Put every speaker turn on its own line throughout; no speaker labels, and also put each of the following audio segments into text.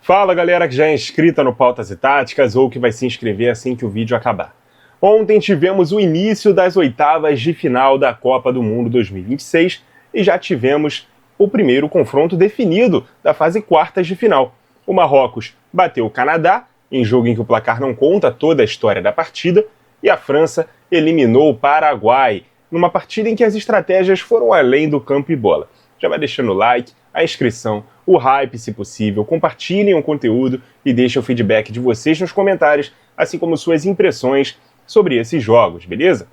Fala galera que já é inscrita no Pautas e Táticas ou que vai se inscrever assim que o vídeo acabar. Ontem tivemos o início das oitavas de final da Copa do Mundo 2026 e já tivemos o primeiro confronto definido da fase quartas de final. O Marrocos bateu o Canadá, em jogo em que o placar não conta toda a história da partida, e a França eliminou o Paraguai, numa partida em que as estratégias foram além do campo e bola. Já vai deixando o like, a inscrição, o hype se possível, compartilhem o conteúdo e deixem o feedback de vocês nos comentários, assim como suas impressões sobre esses jogos, beleza?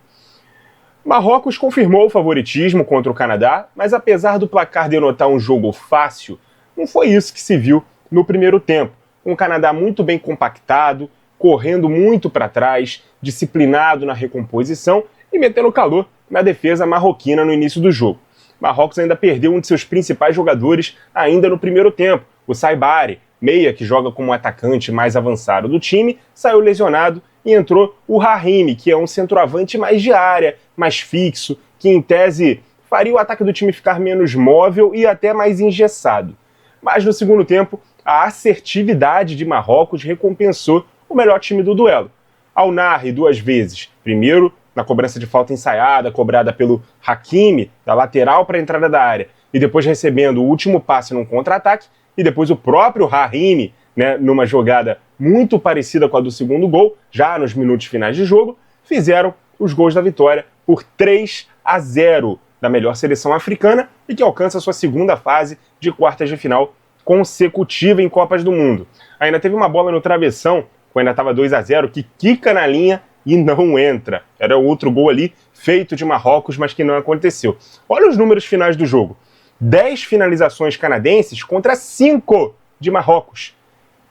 Marrocos confirmou o favoritismo contra o Canadá, mas apesar do placar denotar um jogo fácil, não foi isso que se viu no primeiro tempo. Um Canadá muito bem compactado, correndo muito para trás, disciplinado na recomposição e metendo calor na defesa marroquina no início do jogo. Marrocos ainda perdeu um de seus principais jogadores ainda no primeiro tempo, o Saibari, meia que joga como atacante mais avançado do time, saiu lesionado e entrou o Rahimi, que é um centroavante mais de área, mais fixo, que em tese faria o ataque do time ficar menos móvel e até mais engessado. Mas no segundo tempo, a assertividade de Marrocos recompensou o melhor time do duelo. Al Nahr duas vezes, primeiro na cobrança de falta ensaiada, cobrada pelo Hakimi, da lateral para a entrada da área, e depois recebendo o último passe num contra-ataque, e depois o próprio Rahimi, numa jogada muito parecida com a do segundo gol, já nos minutos finais de jogo, fizeram os gols da vitória por 3-0 da melhor seleção africana e que alcança sua segunda fase de quartas de final consecutiva em Copas do Mundo. Ainda teve uma bola no travessão, quando ainda estava 2-0, que quica na linha e não entra. Era outro gol ali, feito de Marrocos, mas que não aconteceu. Olha os números finais do jogo. 10 finalizações canadenses contra 5 de Marrocos.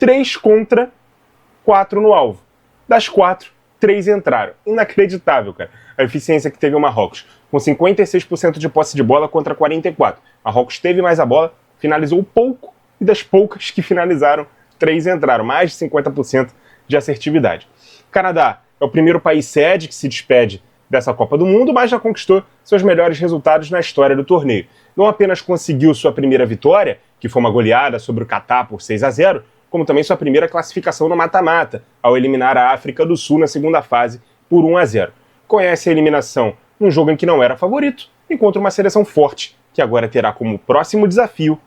3 contra, 4 no alvo. Das 4, 3 entraram. Inacreditável, cara, a eficiência que teve o Marrocos. Com 56% de posse de bola contra 44%. Marrocos teve mais a bola, finalizou pouco, e das poucas que finalizaram, 3 entraram. Mais de 50% de assertividade. Canadá é o primeiro país sede que se despede dessa Copa do Mundo, mas já conquistou seus melhores resultados na história do torneio. Não apenas conseguiu sua primeira vitória, que foi uma goleada sobre o Catar por 6-0, como também sua primeira classificação no mata-mata, ao eliminar a África do Sul na segunda fase por 1-0. Conhece a eliminação num jogo em que não era favorito, e contra uma seleção forte, que agora terá como próximo desafio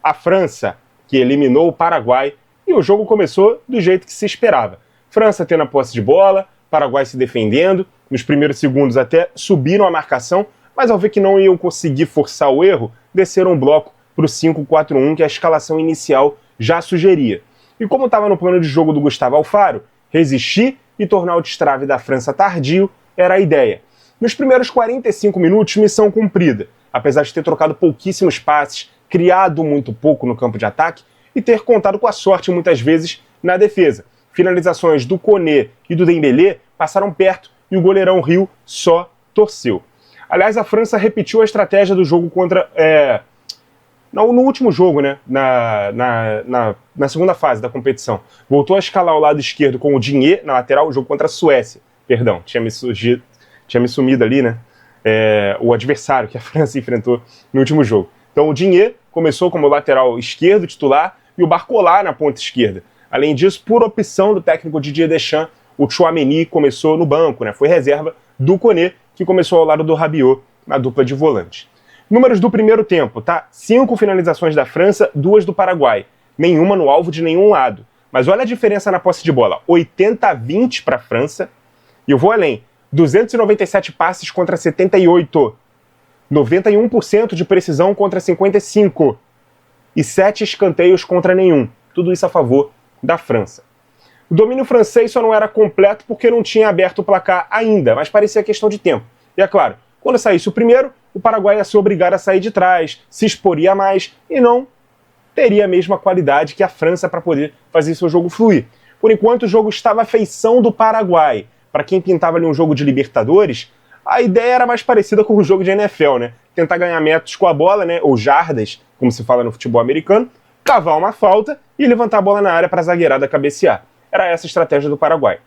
a França, que eliminou o Paraguai, e o jogo começou do jeito que se esperava. França tendo a posse de bola, Paraguai se defendendo, nos primeiros segundos até subiram a marcação, mas ao ver que não iam conseguir forçar o erro, desceram o bloco para o 5-4-1 que a escalação inicial já sugeria. E como estava no plano de jogo do Gustavo Alfaro, resistir e tornar o destrave da França tardio era a ideia. Nos primeiros 45 minutos, missão cumprida, apesar de ter trocado pouquíssimos passes, criado muito pouco no campo de ataque e ter contado com a sorte muitas vezes na defesa. Finalizações do Koné e do Dembélé passaram perto e o goleirão Rio só torceu. Aliás, a França repetiu a estratégia do jogo contra... no último jogo, na segunda fase da competição. Voltou a escalar o lado esquerdo com o Digne na lateral, o jogo contra a Suécia. Perdão, tinha me sumido ali, o adversário que a França enfrentou no último jogo. Então o Digne começou como lateral esquerdo titular e o Barcola na ponta esquerda. Além disso, por opção do técnico Didier Deschamps, o Tchouaméni começou no banco, foi reserva do Koné, que começou ao lado do Rabiot na dupla de volante. Números do primeiro tempo, tá? 5 finalizações da França, 2 do Paraguai. Nenhuma no alvo de nenhum lado. Mas olha a diferença na posse de bola. 80-20 para a França. E eu vou além. 297 passes contra 78. 91% de precisão contra 55. E 7 escanteios contra nenhum. Tudo isso a favor da França. O domínio francês só não era completo porque não tinha aberto o placar ainda, mas parecia questão de tempo. E é claro, quando saísse o primeiro, o Paraguai ia se obrigar a sair de trás, se exporia mais e não teria a mesma qualidade que a França para poder fazer seu jogo fluir. Por enquanto, o jogo estava à feição do Paraguai. Para quem pintava ali um jogo de Libertadores, a ideia era mais parecida com um jogo de NFL, Tentar ganhar metros com a bola, ou jardas, como se fala no futebol americano, cavar uma falta e levantar a bola na área para a zagueirada cabecear. Era essa a estratégia do Paraguai.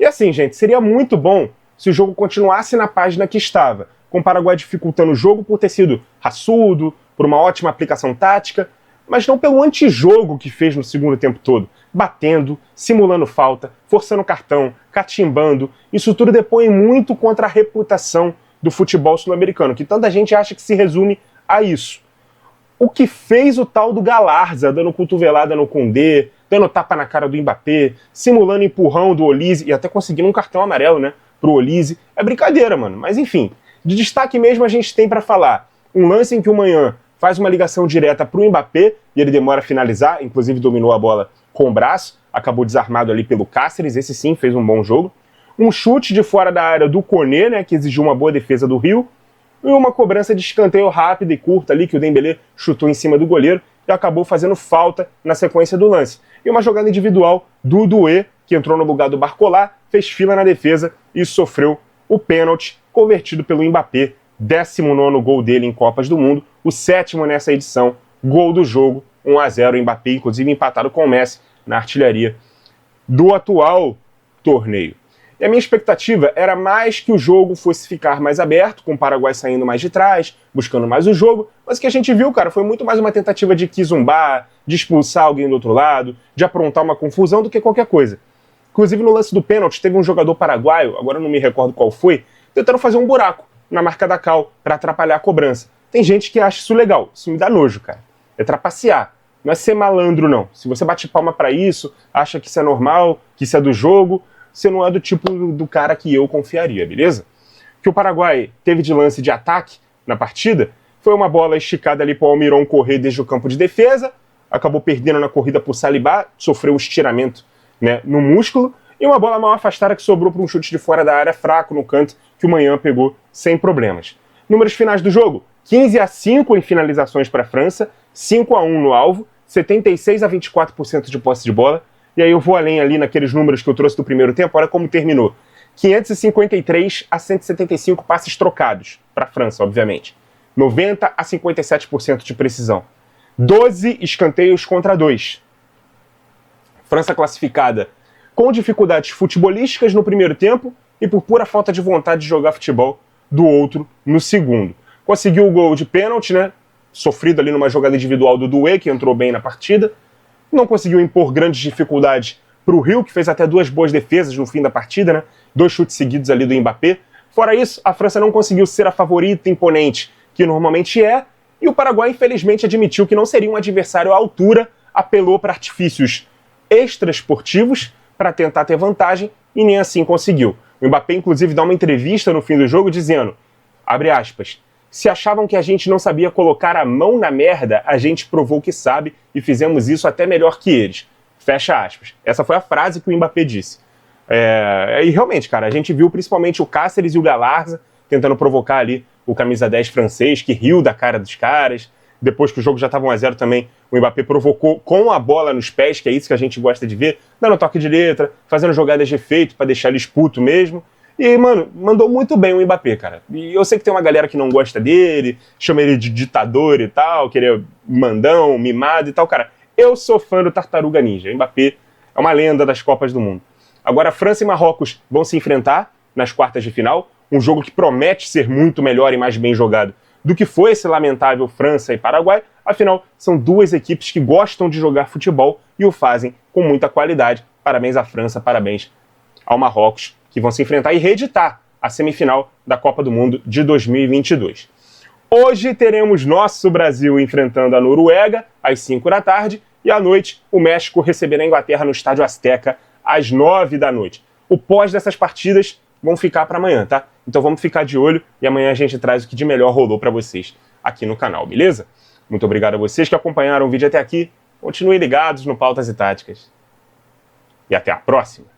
E assim, gente, seria muito bom se o jogo continuasse na página que estava, com o Paraguai dificultando o jogo por ter sido raçudo, por uma ótima aplicação tática, mas não pelo antijogo que fez no segundo tempo todo, batendo, simulando falta, forçando cartão, catimbando. Isso tudo depõe muito contra a reputação do futebol sul-americano, que tanta gente acha que se resume a isso. O que fez o tal do Galarza, dando cotovelada no Koundé, dando tapa na cara do Mbappé, simulando empurrão do Olise e até conseguindo um cartão amarelo, né, pro Olise, é brincadeira, mano. Mas enfim, de destaque mesmo a gente tem pra falar um lance em que o Manhã faz uma ligação direta pro Mbappé e ele demora a finalizar, inclusive dominou a bola com o braço, acabou desarmado ali pelo Cáceres, esse sim fez um bom jogo. Um chute de fora da área do Koné, né, que exigiu uma boa defesa do Rio, e uma cobrança de escanteio rápida e curta ali que o Dembélé chutou em cima do goleiro e acabou fazendo falta na sequência do lance. E uma jogada individual do Doué, que entrou no lugar do Barcola, fez fila na defesa e sofreu o pênalti convertido pelo Mbappé, 19º gol dele em Copas do Mundo, o 7º nessa edição, gol do jogo, 1-0, o Mbappé inclusive empatado com o Messi na artilharia do atual torneio. E a minha expectativa era mais que o jogo fosse ficar mais aberto, com o Paraguai saindo mais de trás, buscando mais o jogo, mas o que a gente viu, cara, foi muito mais uma tentativa de quizumbar, de expulsar alguém do outro lado, de aprontar uma confusão do que qualquer coisa. Inclusive no lance do pênalti, teve um jogador paraguaio, agora eu não me recordo qual foi, tentando fazer um buraco na marca da cal para atrapalhar a cobrança. Tem gente que acha isso legal, isso me dá nojo, cara. É trapacear, não é ser malandro não. Se você bate palma para isso, acha que isso é normal, que isso é do jogo, você não é do tipo do cara que eu confiaria, beleza? O que o Paraguai teve de lance de ataque na partida foi uma bola esticada ali para o Almiron correr desde o campo de defesa, acabou perdendo na corrida por Salibá, sofreu um estiramento, né, no músculo, e uma bola mal afastada que sobrou para um chute de fora da área fraco no canto, que o Manhã pegou sem problemas. Números finais do jogo: 15-5 em finalizações para a França, 5-1 no alvo, 76-24% de posse de bola. E aí eu vou além ali naqueles números que eu trouxe do primeiro tempo, olha como terminou. 553-175 passes trocados, para a França, obviamente. 90-57% de precisão. 12 escanteios contra 2. França classificada com dificuldades futebolísticas no primeiro tempo e por pura falta de vontade de jogar futebol do outro no segundo. Conseguiu o gol de pênalti, né? Sofrido ali numa jogada individual do Doué, que entrou bem na partida. Não conseguiu impor grandes dificuldades para o Rio, que fez até 2 boas defesas no fim da partida, né? 2 chutes seguidos ali do Mbappé. Fora isso, a França não conseguiu ser a favorita imponente que normalmente é, e o Paraguai infelizmente admitiu que não seria um adversário à altura, apelou para artifícios extraesportivos para tentar ter vantagem e nem assim conseguiu. O Mbappé inclusive dá uma entrevista no fim do jogo dizendo, abre aspas, se achavam que a gente não sabia colocar a mão na merda, a gente provou que sabe e fizemos isso até melhor que eles. Fecha aspas. Essa foi a frase que o Mbappé disse. E realmente, cara, a gente viu principalmente o Cáceres e o Galarza tentando provocar ali o camisa 10 francês, que riu da cara dos caras. Depois que o jogo já estava 1-0 também, o Mbappé provocou com a bola nos pés, que é isso que a gente gosta de ver, dando toque de letra, fazendo jogadas de efeito para deixar ele puto mesmo. E, mano, mandou muito bem o Mbappé, cara. E eu sei que tem uma galera que não gosta dele, chama ele de ditador e tal, que ele é mandão, mimado e tal, cara. Eu sou fã do Tartaruga Ninja. O Mbappé é uma lenda das Copas do Mundo. Agora, França e Marrocos vão se enfrentar nas quartas de final, um jogo que promete ser muito melhor e mais bem jogado do que foi esse lamentável França e Paraguai. Afinal, são duas equipes que gostam de jogar futebol e o fazem com muita qualidade. Parabéns à França, parabéns ao Marrocos, que vão se enfrentar e reeditar a semifinal da Copa do Mundo de 2022. Hoje teremos nosso Brasil enfrentando a Noruega às 5 da tarde e à noite o México receberá a Inglaterra no Estádio Azteca às 9 da noite. O pós dessas partidas vão ficar para amanhã, tá? Então vamos ficar de olho e amanhã a gente traz o que de melhor rolou para vocês aqui no canal, beleza? Muito obrigado a vocês que acompanharam o vídeo até aqui. Continuem ligados no Pautas e Táticas. E até a próxima!